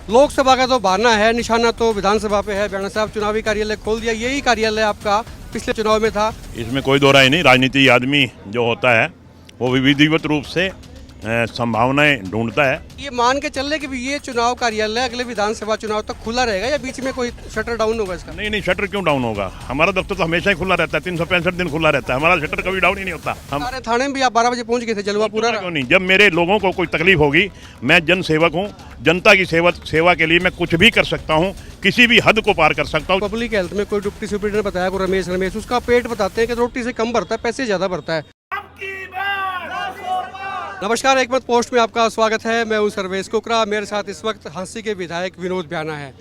लोकसभा का तो बहाना है, निशाना तो विधानसभा पे है। बयाना साहब चुनावी कार्यालय खोल दिया, यही कार्यालय आपका पिछले चुनाव में था। इसमें कोई दो राय नहीं। राजनीति आदमी जो होता है वो विधिवत रूप से संभावनाएं ढूंढता है। ये मान के चल रहे कि भी ये चुनाव कार्यालय अगले विधानसभा चुनाव तक खुला रहेगा या बीच में कोई शटर डाउन होगा इसका? नहीं, शटर क्यों डाउन होगा? हमारा दफ्तर तो हमेशा ही खुला रहता है, 365 दिन खुला रहता है। हमारा शटर कभी डाउन ही नहीं होता। हम सारे थाने में भी आप 12 बजे पहुंच गए थे, जलवा पूरा क्यों नहीं? जब मेरे लोगों को कोई तकलीफ होगी, मैं जन सेवक हूँ, जनता की सेवा के लिए मैं कुछ भी कर सकता हूँ, किसी भी हद को पार कर सकता हूँ। पब्लिक हेल्थ में कोई डिप्टी सुपरिटेंडेंट ने बताया, को रमेश उसका पेट बताते हैं कि रोटी से कम भरता है, पैसे ज्यादा भरता है। नमस्कार, एक मत पोस्ट में आपका स्वागत है। मैं हूं सर्वेश कुकरा। मेरे साथ इस वक्त हांसी के विधायक विनोद ब्याना है।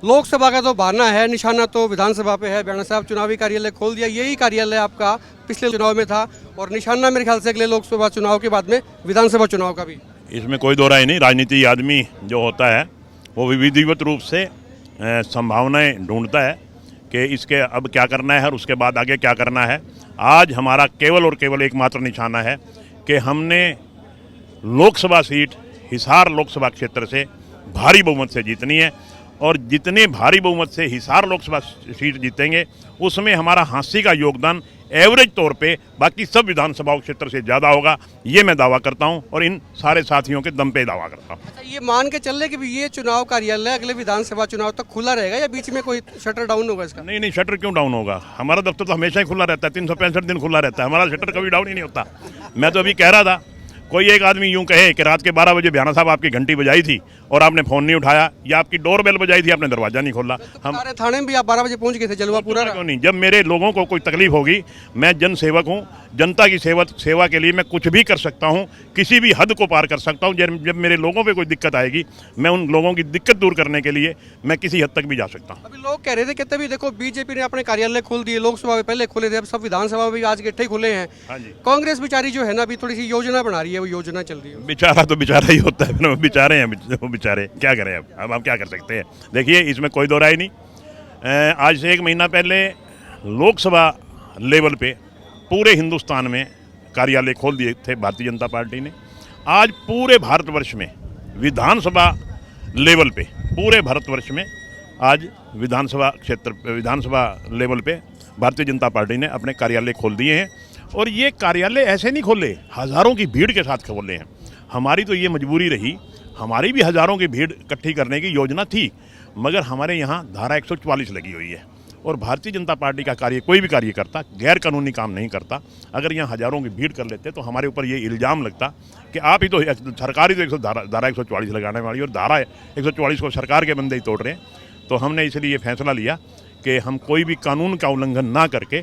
लोकसभा का तो बहाना है, निशाना तो विधानसभा पे है। ब्याना साहब चुनावी कार्यालय खोल दिया, यही कार्यालय आपका पिछले चुनाव में था और निशाना मेरे ख्याल से अगले लोकसभा चुनाव के बाद में विधानसभा चुनाव का भी। इसमें कोई दो राय नहीं। राजनीति आदमी जो होता है वो विधिवत रूप से संभावनाएं ढूंढता है कि इसके अब क्या करना है और उसके बाद आगे क्या करना है। आज हमारा केवल और केवल एकमात्र निशाना है कि हमने लोकसभा सीट हिसार लोकसभा क्षेत्र से भारी बहुमत से जीतनी है और जितने भारी बहुमत से हिसार लोकसभा सीट जीतेंगे उसमें हमारा हांसी का योगदान एवरेज तौर पे बाकी सब विधानसभा क्षेत्र से ज़्यादा होगा, ये मैं दावा करता हूं और इन सारे साथियों के दम पे दावा करता हूं। अच्छा, ये मान के चल रहे कि भी ये चुनाव कार्यालय अगले विधानसभा चुनाव तक खुला रहेगा या बीच में कोई शटर डाउन होगा इसका? नहीं, शटर क्यों डाउन होगा? हमारा दफ्तर तो हमेशा ही खुला रहता है, 365 दिन खुला रहता है। हमारा शटर कभी डाउन ही नहीं होता। मैं तो अभी कह रहा था, कोई एक आदमी यूं कहे कि रात के 12 बजे ब्याना साहब आपकी घंटी बजाई थी और आपने फ़ोन नहीं उठाया, या आपकी डोरबेल बजाई थी, आपने दरवाज़ा नहीं खोला। हम सारे थाने में भी आप 12 बजे पहुंच गए थे, जलवा पूरा क्यों नहीं? जब मेरे लोगों को कोई तकलीफ होगी, मैं जन सेवक हूँ, जनता की सेवा के लिए मैं कुछ भी कर सकता हूँ, किसी भी हद को पार कर सकता हूँ। जब मेरे लोगों पे कोई दिक्कत आएगी, मैं उन लोगों की दिक्कत दूर करने के लिए मैं किसी हद तक भी जा सकता हूँ। अभी लोग कह रहे थे कि तभी देखो बीजेपी ने अपने कार्यालय खोल दिए, लोकसभा में पहले खुले थे, अब सब विधानसभा में भी आज इकट्ठे खुले हैं। हाँ जी। कांग्रेस बेचारी जो है ना अभी थोड़ी सी योजना बना रही है, वो योजना चल रही है। बेचारा तो बेचारा ही होता है ना, बेचारे हैं वो, बेचारे क्या करें। अब हम क्या कर सकते हैं? देखिए, इसमें कोई दो राय नहीं। आज से 1 महीना पहले लोकसभा लेवल पे पूरे हिंदुस्तान में कार्यालय खोल दिए थे भारतीय जनता पार्टी ने। आज पूरे भारतवर्ष में विधानसभा लेवल पे, पूरे भारतवर्ष में आज विधानसभा लेवल पे भारतीय जनता पार्टी ने अपने कार्यालय खोल दिए हैं। और ये कार्यालय ऐसे नहीं खोले, हज़ारों की भीड़ के साथ खोले हैं। हमारी तो ये मजबूरी रही, हमारी भी हज़ारों की भीड़ इकट्ठी करने की योजना थी, मगर हमारे यहाँ धारा 144 लगी हुई है और भारतीय जनता पार्टी का कार्य, कोई भी कार्यकर्ता गैर कानूनी काम नहीं करता। अगर यहाँ हज़ारों की भीड़ कर लेते तो हमारे ऊपर ये इल्ज़ाम लगता कि आप ही तो, सरकार ही तो धारा 144 लगाने वाली, और धारा 144 को सरकार के बंदे ही तोड़ रहे हैं। तो हमने इसलिए ये फैसला लिया कि हम कोई भी कानून का उल्लंघन ना करके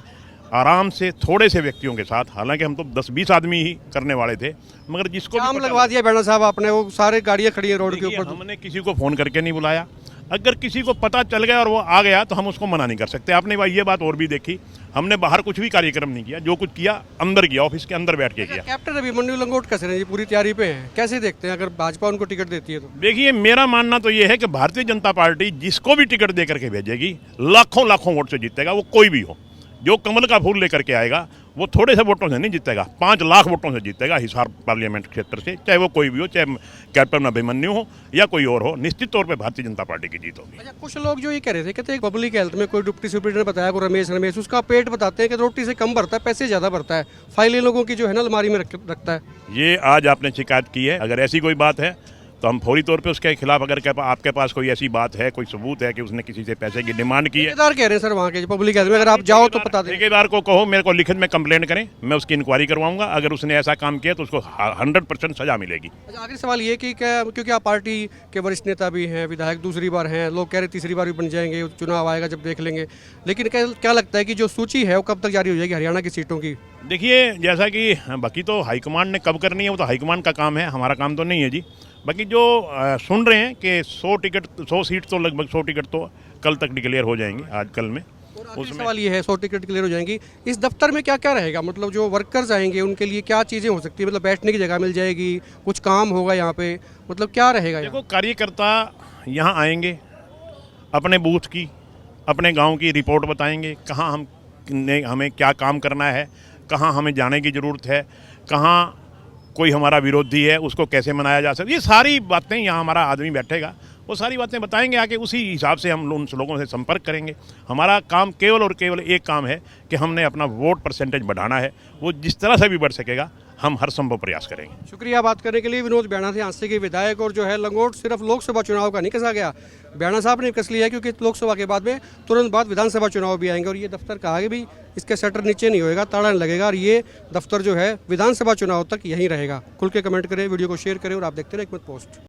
आराम से थोड़े से व्यक्तियों के साथ, हालांकि हम तो 10-20 आदमी ही करने वाले थे, मगर जिसको जाम लगवा दिया ब्याना साहब आपने, वो सारे गाड़ियां खड़ी है रोड के ऊपर। हमने किसी को फ़ोन करके नहीं बुलाया। अगर किसी को पता चल गया और वो आ गया तो हम उसको मना नहीं कर सकते। आपने भाई ये बात और भी देखी, हमने बाहर कुछ भी कार्यक्रम नहीं किया, जो कुछ किया अंदर किया, ऑफिस के अंदर बैठ के किया। कैप्टन अभिमन्यु लंगोट कैसे जी पूरी तैयारी पे हैं, कैसे देखते हैं अगर भाजपा उनको टिकट देती है तो? देखिए, मेरा मानना तो ये है कि भारतीय जनता पार्टी जिसको भी टिकट दे करके भेजेगी, लाखों वोट से जीतेगा, वो कोई भी हो। जो कमल का फूल लेकर के आएगा वो थोड़े से वोटों से नहीं जीतेगा, 5 लाख वोटों से जीतेगा हिसार पार्लियामेंट क्षेत्र से, चाहे वो कोई भी हो, चाहे कैप्टन अभिमन्यु हो या कोई और हो। निश्चित तौर पे भारतीय जनता पार्टी की जीत होगी। अच्छा, कुछ लोग जो ये कह रहे थे, कहते पब्लिक हेल्थ में कोई डिप्टी सुपरिटेंडेंट ने बताया, को रमेश उसका पेट बताते हैं कि रोटी से कम भरता है, पैसे ज़्यादा भरता है, फाइलें लोगों की जो है ना अलमारी में रखता है। ये आज आपने शिकायत की है, अगर ऐसी कोई बात है तो हम फौरी तौर पे उसके खिलाफ, अगर आपके पास कोई ऐसी बात है, कोई सबूत है कि उसने किसी से पैसे की डिमांड की है। ठेकेदार कह रहे हैं सर वहाँ के पब्लिक हेल्थ में, अगर आप जाओ तो पता दें। ठेकेदार को कहो मेरे को लिखित में कंप्लेंट करें, मैं उसकी इंक्वायरी करवाऊंगा। अगर उसने ऐसा काम किया तो उसको 100% सजा मिलेगी। अच्छा, आखिरी सवाल ये कि क्या, क्योंकि आप पार्टी के वरिष्ठ नेता भी हैं, विधायक दूसरी बार हैं, लोग कह रहे तीसरी बार भी बन जाएंगे, चुनाव आएगा जब देख लेंगे, लेकिन क्या लगता है कि जो सूची है वो कब तक जारी हो जाएगी हरियाणा की सीटों की? देखिए, जैसा कि बाकी तो हाईकमांड ने कब करनी है वो तो हाईकमांड का काम है, हमारा काम तो नहीं है जी। बाकी जो सुन रहे हैं कि 100 सीट तो लगभग 100 टिकट तो कल तक डिक्लेयर हो जाएंगी, आज कल में। उसमें सवाल ये है, 100 टिकट क्लियर हो जाएंगी, इस दफ्तर में क्या क्या रहेगा? मतलब जो वर्कर्स आएंगे उनके लिए क्या चीज़ें हो सकती है? मतलब बैठने की जगह मिल जाएगी, कुछ काम होगा यहाँ पे, मतलब क्या रहेगा? देखो, कार्यकर्ता यहाँ आएंगे, अपने बूथ की, अपने गांव की रिपोर्ट बताएंगे, कहाँ हमें क्या काम करना है, कहाँ हमें जाने की ज़रूरत है, कहाँ कोई हमारा विरोधी है उसको कैसे मनाया जा सकता है, ये सारी बातें यहाँ हमारा आदमी बैठेगा, वो सारी बातें बताएंगे आके, उसी हिसाब से हम उन लोगों से संपर्क करेंगे। हमारा काम केवल और केवल एक काम है कि हमने अपना वोट परसेंटेज बढ़ाना है, वो जिस तरह से भी बढ़ सकेगा हम हर संभव प्रयास करेंगे। शुक्रिया बात करने के लिए। विनोद ब्याणा थे हांसी के विधायक। और जो है लंगोट सिर्फ लोकसभा चुनाव का नहीं कसा गया, ब्याणा साहब ने कस लिया है, क्योंकि लोकसभा के बाद में तुरंत बाद विधानसभा चुनाव भी आएंगे और ये दफ्तर का आगे भी इसके शटर नीचे नहीं होएगा, ताला नहीं लगेगा और ये दफ्तर जो है विधानसभा चुनाव तक यहीं रहेगा। खुल के कमेंट करें, वीडियो को शेयर करें और आप देखते रहे एकमत पोस्ट।